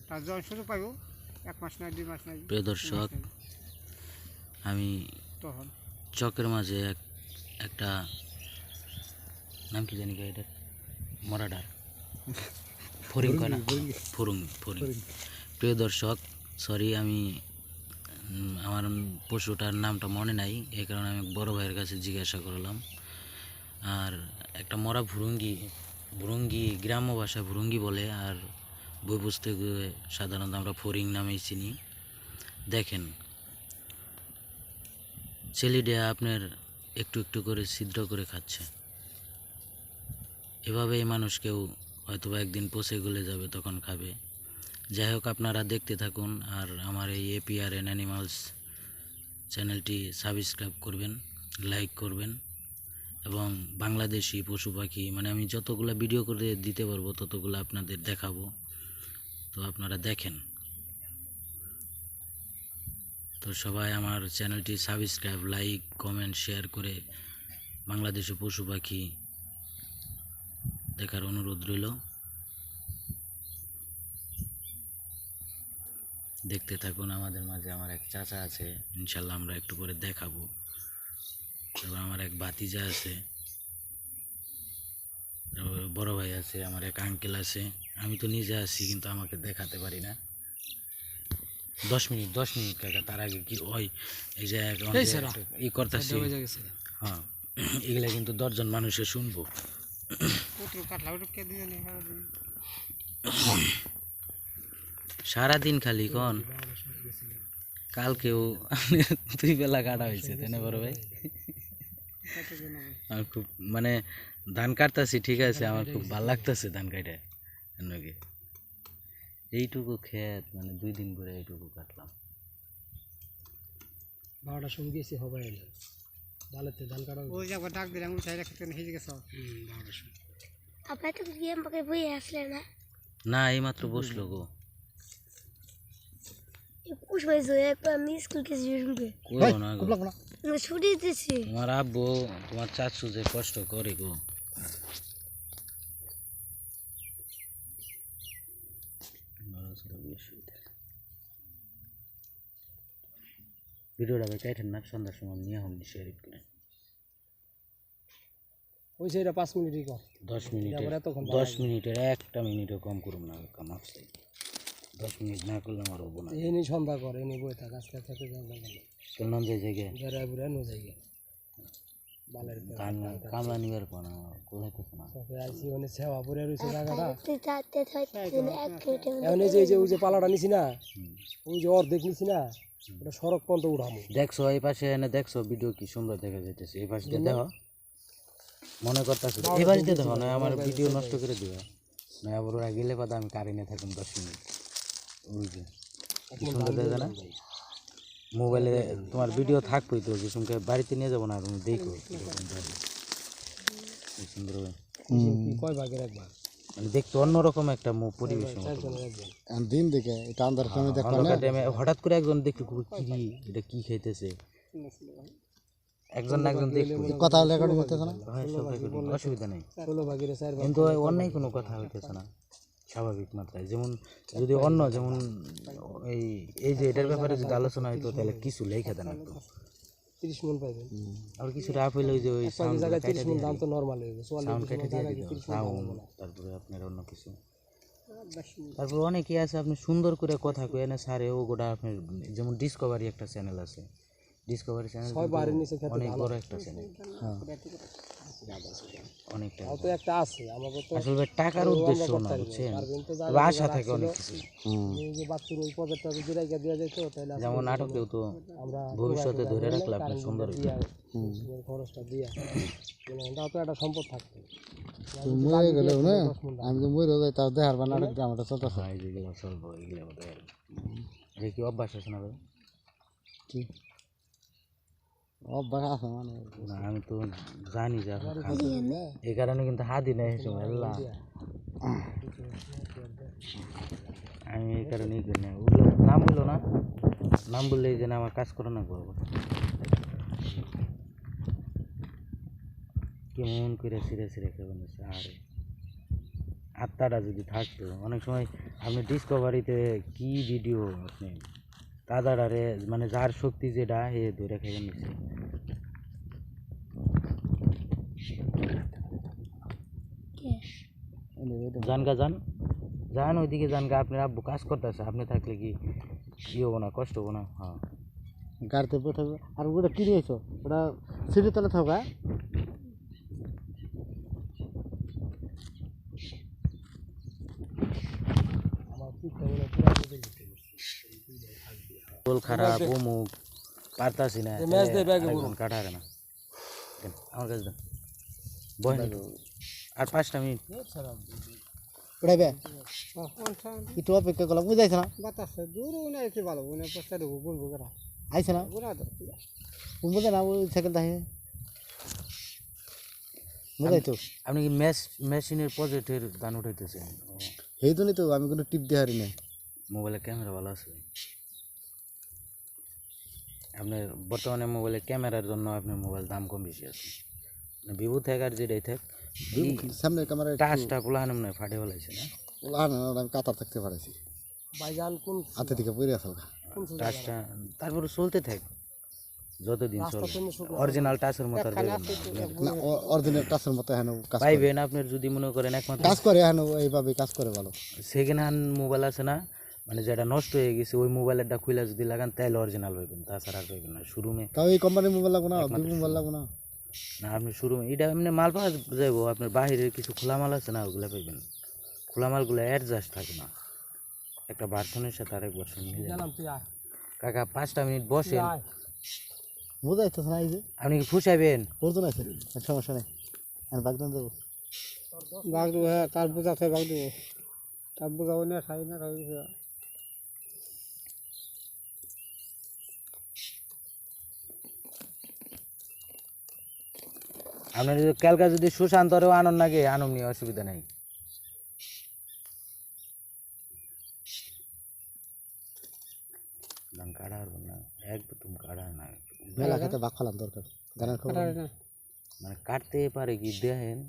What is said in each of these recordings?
তার জন সুযোগ পাইব 1 মাস নাই 2 মাস নাই। প্রিয় দর্শক, আমি তখন চকের মাঝে একটা নাম কি জানি এটা মরাডার ফরিং কয় না, ফরিং। প্রিয় দর্শক, সরি আমি আমার পশুটার নামটা মনে নাই, এই কারণে আমি বড় ভাইয়ের কাছে জিজ্ঞাসা করলাম। আর একটা মরা ভুরুঙ্গি গ্রাম্য ভাষায় ভুরুঙ্গি বলে, আর বই পুস্তকে সাধারণত আমরা ফরিং নামেই চিনি। দেখেন ছেলেটা আপনার একটু একটু করে ছিদ্র করে খাচ্ছে। এভাবেই মানুষকেও হয়তো একদিন পচে গলে যাবে, তখন খাবে। যাই হোক, আপনারা দেখতে থাকুন আর আমার এই APRN অ্যানিমালস চ্যানেলটি সাবস্ক্রাইব করবেন, লাইক করবেন, এবং বাংলাদেশি পশু পাখি মানে আমি যতগুলো ভিডিও করে দিতে পারবো ততগুলো আপনাদের দেখাবো। তো আপনারা দেখেন। তো সবাই আমার চ্যানেলটি সাবস্ক্রাইব, লাইক, কমেন্ট, শেয়ার করে বাংলাদেশি পশু পাখি দেখার অনুরোধ রইল। দেখতে থাকুন। আমাদের মাঝে আমার এক চাচা আছে, ইনশাল্লাহ আমরা একটু করে দেখাবো। তারপর আমার এক ভাতিজা আছে, তারপর বড় ভাই আছে, আমার এক আঙ্কেল আছে। আমি তো নিজে আছি কিন্তু আমাকে দেখাতে পারি না। 10 মিনিট কাকা, তার আগে কি ওই এই যে ই করতেছি, হ্যাঁ এগুলা কিন্তু 10 জন মানুষে শুনবো। সারাদিন খালি কন, কালকেও 2 বেলা কাটা হয়েছে, তাই না বড় ভাই? আমার খুব মানে ধান কাটতেছি, ঠিক আছে, আমার খুব ভালো লাগতেছে ধান কাটে। এইটুকু ক্ষেত মানে 2 দিন করে এইটুকু কাটলাম। 12টার সময় গেছি হবে এলো ডালেতে ধান কাটা, ওই যাবো ডাক দিলাম উঠাই রাখতে হেজে গেছে 12টার সময়। আপনার তো গেম পাকে বই আসলে না? না, এইমাত্র বসলো গো। পুষ হয়েছে একবার আমি স্কুল গেছি শুনবে করো না গো, আমি ছুটি দিতেছি। তোমার আব্বু তোমার চাচু যে কষ্ট করে গো। ভিডিওটা ভাই কাটেন না, সন্ধ্যার সময় নিয়ে হম শেয়ার করে। ওই সেটা 5 মিনিটই কর, 10 মিনিটের 1টা মিনিটও কম করুন না কাম আছে। 10 মিনিট না করলে আমার হবো না। এনে সন্ধ্যা কর, এনে বই থাক, আজকে থেকে কেন যে জায়গায় যারা বুড়া নো জায়গা বালের কামলা নিবার পানা কোলাইতেছে না। আইসি ওনে সেবা পড়ে রইছে জায়গাটা। তুই তাতে থাকতে এক মিনিটে এখন এই যে পালাটা নিছি না, ওই যে অর্ধেক নিছি না, ওটা সড়ক পর্যন্ত উঠামু। দেখছো এই পাশে এনে দেখছো ভিডিও কি সুন্দর দেখা যাইতেছে। এই পাশে দেখো, মনে করতেছে এই পাশে দেখো না আমার ভিডিও নষ্ট করে দিবে না, আবার ওরা গেলে পাতা আমি কারিনে থাকুন 10 মিনিট। ওই যে কি সুন্দর দেখা না, মোবাইলে তোমার ভিডিও থাকবোই তো, যে সঙ্গে বাড়িতে নিয়ে যাবো না, তুমি দেখো সুন্দর কয় ভাগের একবার মানে দেখতে অন্যরকম একটা পরিবেশ। দিন দেখে এটা আন্দার সময় হঠাৎ করে একজন দেখলো কি এটা কি খাইতেছে, একজন না একজন দেখলো, কথা রেকর্ড করতেছ না, অসুবিধা নেই, 16 ভাগের 4 ভাগ, কিন্তু অন্যায় কোনো কথা হইতেছে না, স্বাভাবিক মাত্রায়। যেমন যদি অন্য যেমন এই যে এটার ব্যাপারে যদি আলোচনা হইতো তাহলে কিছু লেখা দেন একটু 30 মণ পাইবেন। আর কিছু রাপ হইলে ওই যে ওই সাউন্ড জায়গায় 30 মণ দাম তো নরমাল হইবে, সাউন্ড কেটে দিয়ে দিত সাউন্ড, তারপরে আপনার অন্য কিছু, তারপর অনেকেই আছে আপনি সুন্দর করে কথা কয়ে না সারে ও গোটা আপনার, যেমন ডিসকভারি একটা চ্যানেল আছে, ডিসকভারি চ্যানেল অনেক বড় একটা চ্যানেল, অনেকটা তো একটা আছে আমাদের তো আসলে টাকার উদ্দেশ্য না, বুঝছেন, আশা থাকে অনেক কিছু। এই যে বাচ্চার ওই প্রজেক্টটা যদি রাইখা দেওয়া যেত তাহলে যেমন নাটকেও তো আমরা ভবিষ্যতে ধরে রাখলে আপনার সুন্দর খরচটা দিয়া তাও তো একটা সম্পদ থাকতো। মরে গেলেও না, আমি তো মরে যাই তাও দেখার বা নাটক ড্রামাটা চলতেছে। এইগুলো চলবো, এগুলো যে কি অভ্যাস আছে না ভাই? কি অভ্যাস আছে মানে না, আমি তো জানি যে আপনি খান, এই কারণে কিন্তু হাতি নেই এই সময় আল্লাহ, আমি এই কারণেই করি না। নাম বললো না, নাম বললে এই জন্য আমার কাজ করে না করবো কেমন করে সিরে সিরে খেয়ে বানিয়েছে। আর আত্মাটা যদি থাকতো, অনেক সময় আপনি ডিসকভারিতে কি ভিডিও আপনি কাদাডারে মানে যার শক্তি যেটা হে ধরে খেয়ে নিচ্ছে জানগা যান যান ওইদিকে জানগা আপনার আব্বু কাজ করতেছে আপনি থাকলে কি কি হবো না কষ্ট হবো না হ্যাঁ গাড়িতে বসে আর ওটা কি নিয়েছো ওটা সিঁড়ি তলে থাকা শরীর খারাপ অমুক পারতাছি না কাটার না দেন, আমার কাছে দেন বহেন একটু। আর 5টা মিনিট উড়াইবে একটু অপেক্ষা করলাম বুঝাইছে না বাতাসে দূর না কি ভালো না পোস্টা দেবো বলবো করা আইছে না বুঝা তো বুঝে না ওই সাইকেলটা হে বুঝাই তো আপনি কি মেশিনের প্রজেক্টের গান উঠাইতেছেন সেই জন্যই তো আমি কোনো টিপ দিয়ে হারি না মোবাইলের ক্যামেরা ভালো আছে আপনার বর্তমানে মোবাইলের ক্যামেরার জন্য আপনার মোবাইল দাম কম বেশি আছে ভিভো থেকে আর যেটাই থাক সামনের ক্যামেরা টাচটা কুলাহানো নয় ফাটে ফেলাইছে না আমি কাতার থাকতে পারাইছি ভাইজান কোন হাতে থেকে পড়ে আসো টাচটা তারপরে চলতে থাক যতদিন চলে অরিজিনাল টাচের মতো আর না অরিজিনাল টাচের মতো হ্যাঁ কাজ পাইবেন আপনার যদি মনে করেন একমাত্র কাজ করে হ্যাঁ এইভাবে কাজ করে ভালো সেকেন্ড হ্যান্ড মোবাইল আছে না মানে যেটা নষ্ট হয়ে গেছে ওই মোবাইলেরটা খুলে যদি লাগান তাহলে অরিজিনাল পাইবেন তাছাড়া আর পাইবেন না শোরুমে তাও এই কোম্পানির মোবাইল লাগবো না ভিভো মোবাইল লাগবো না না আপনি শোরুমে এটা এমনি মাল পাওয়া যাবো আপনার বাহিরের কিছু খোলা মাল আছে না ওগুলো পাইবেন খোলা মালগুলো অ্যাডজাস্ট থাকে না একটা ভার্সনের সাথে আরেক ভার্সন মিলে কাকা 5টা মিনিট বসেন বুঝাইতো না এই যে আপনি কি ফুসাইবেন প্রয়োজন আছে সমস্যা নেই আমি বাগদান দেবো বাঘ দেবো হ্যাঁ তার বোঝাতে বাঘ দেবো তার বোঝাবো না খাই না খাই আপনার যদি ক্যালকা যদি সুশান্তরেও আনন নাকি আনম নিয়ে অসুবিধা নেই ধান কাটা পারবেন না একদম কাটা না মেলা খেতে বাক ফেলাম দরকার গানের খবর মানে কাটতে পারে কি দেখেন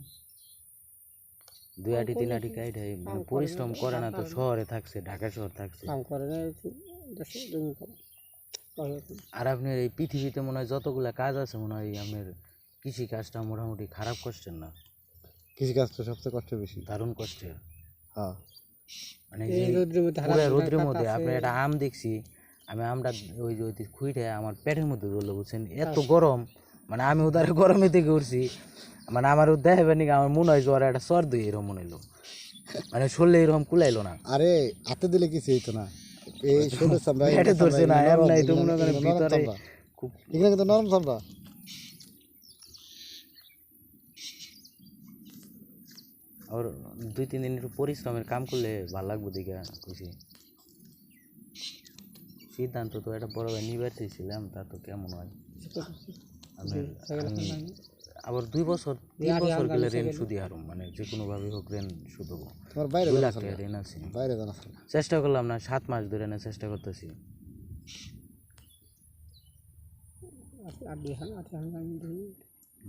2 আটি 3 আটি কাটে মানে পরিশ্রম করে না তো শহরে থাকছে ঢাকা শহর থাকছে কাম করে না দেশে জমি কাম আর আপনার এই পৃথিবীতে মনে হয় যতগুলা কাজ আছে মনে হয় আপনার কৃষি কাজটা মোটামুটি খারাপ করছেন না কৃষিকাজ তো সবচেয়ে কষ্ট বেশি দারুণ কষ্টের হ্যাঁ মানে এই রোদ্রের মধ্যে পুরো রোদ্রের মধ্যে আপনি একটা আম দেখছি আমি আমটা ওই যে খুঁইটে আমার পেটের মধ্যে ধরলো বুঝছেন এত গরম মানে আমি ওদারে গরমে থেকে উঠছি মানে আমার দেখাবে নাকি আমার মনে হয় জ্বর একটা সর্দি এরকম মনে হইলো মানে শরীরে এরকম কুলাইলো না আরে হাতে দিলে কিছু হইতো না এই ছোট চামড়া পেটে ধরছে না এমন তো মনে করেন ভিতরে খুব এখানে কিন্তু নরম চামড়া আর 2-3 দিন একটু পরিশ্রমের কাম করলে ভালো লাগবে দেখে খুশি সিদ্ধান্ত তো একটা বড় ভাই নিবার চেয়েছিলাম তা তো কেমন হয় আবার 2 বছর 3 বছর গেলে ঋণ সুদি হারুম মানে যে কোনোভাবে হোক ঋণ সুদ হবো তোমার বাইরে 2 লাখ টাকা ঋণ আছে বাইরে জানা চেষ্টা করলাম না 7 মাস ধরে না চেষ্টা করতেছি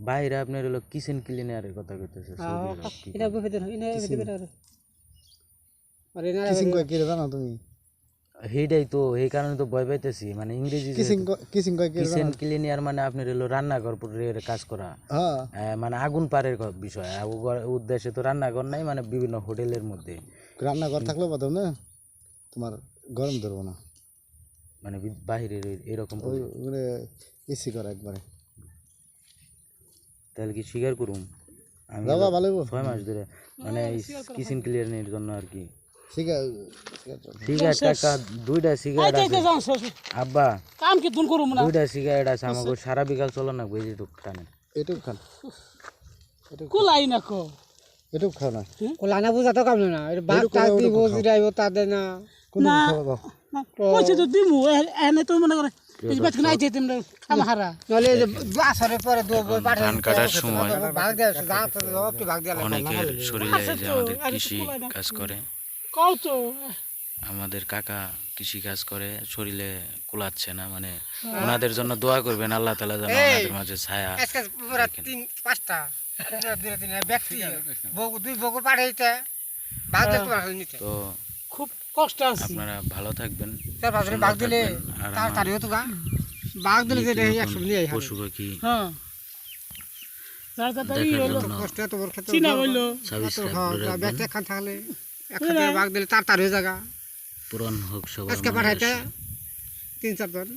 বাইরে আপনার হলো কিচেন ক্লিনারের কথা কইতেছে এটা বেফেদের হয় না বেফেদের আরে না কিসিং কয় কি জানো তুমি সেইটাই তো এই কারণে তো ভয় পাইতেছি মানে ইংরেজি কিসিং কয় কি কিচেন ক্লিনার মানে আপনার হলো রান্নাঘরের কাজ করা হ্যাঁ মানে আগুন পারের বিষয় উদ্দেশ্যে তো রান্নাঘর নাই মানে বিভিন্ন হোটেলের মধ্যে রান্নাঘর থাকলেও পাতাম না তোমার গরম ধরবো না মানে বাহিরের এরকম ওগুলো এসি করা একবারে তাহলে কি স্বীকার করুম আমি বাবা ভালো 6 মাস ধরে মানে কিচেন ক্লিনারের জন্য আর কি সিগারেট টাকা 2টা সিগারেট আছে আব্বা কাম কি তুন করুম না 2টা সিগারেট আছে আমাকে সারা বিকাল চলো না বুঝি তো টানে এটুক খান কুলাই না কো এটুক খাও না কোলানা বুঝা তো কাম না এটা বাদ কাজ দিব জিরাইব তাদের না কোন খাওয়া পয়সা তো দিমু এনে তো মনে করে এই বাত নাই যেতে আমরা খাম হারা নলে আসরে পরে দো পাঠে ধান কাটার সময় ভাগ দেয় যা তো একটু ভাগ দেয়া অনেকের শরীরে যে আমাদের কৃষি কাজ করে কও তো আমাদের কাকা কৃষি কাজ করে শরীরে কুলাচ্ছে না মানে ওনাদের জন্য দোয়া করবেন আল্লাহ তাআলা যেন ওনাদের মাঝে ছায়া আজকে পুরো 3-5টা দিনে ব্যক্তি বউ দুই বউ পাঠাইতে ভাগ দেয় তোমার নিতে তো খুব কষ্ট আছে আপনারা ভালো থাকবেন, তার পাশে সুন্দর বাঘ দিলে থাকবেন, আর তার আমার তারই হতো গা বাঘ দিলে যে নিত্য একশো নতুন নিয়ে পশু পাখি হ্যাঁ দেখার জন্য কষ্ট এত বড় ক্ষেত্রে সাবস্ক্রাইব করে রাখবেন। ব্যাটে খান থাকলে একটা বাঘ দিলে তার হয়ে জায়গা পূরণ হোক সবার আজকে মনের পাঠাইতে আশা। 3-4 জন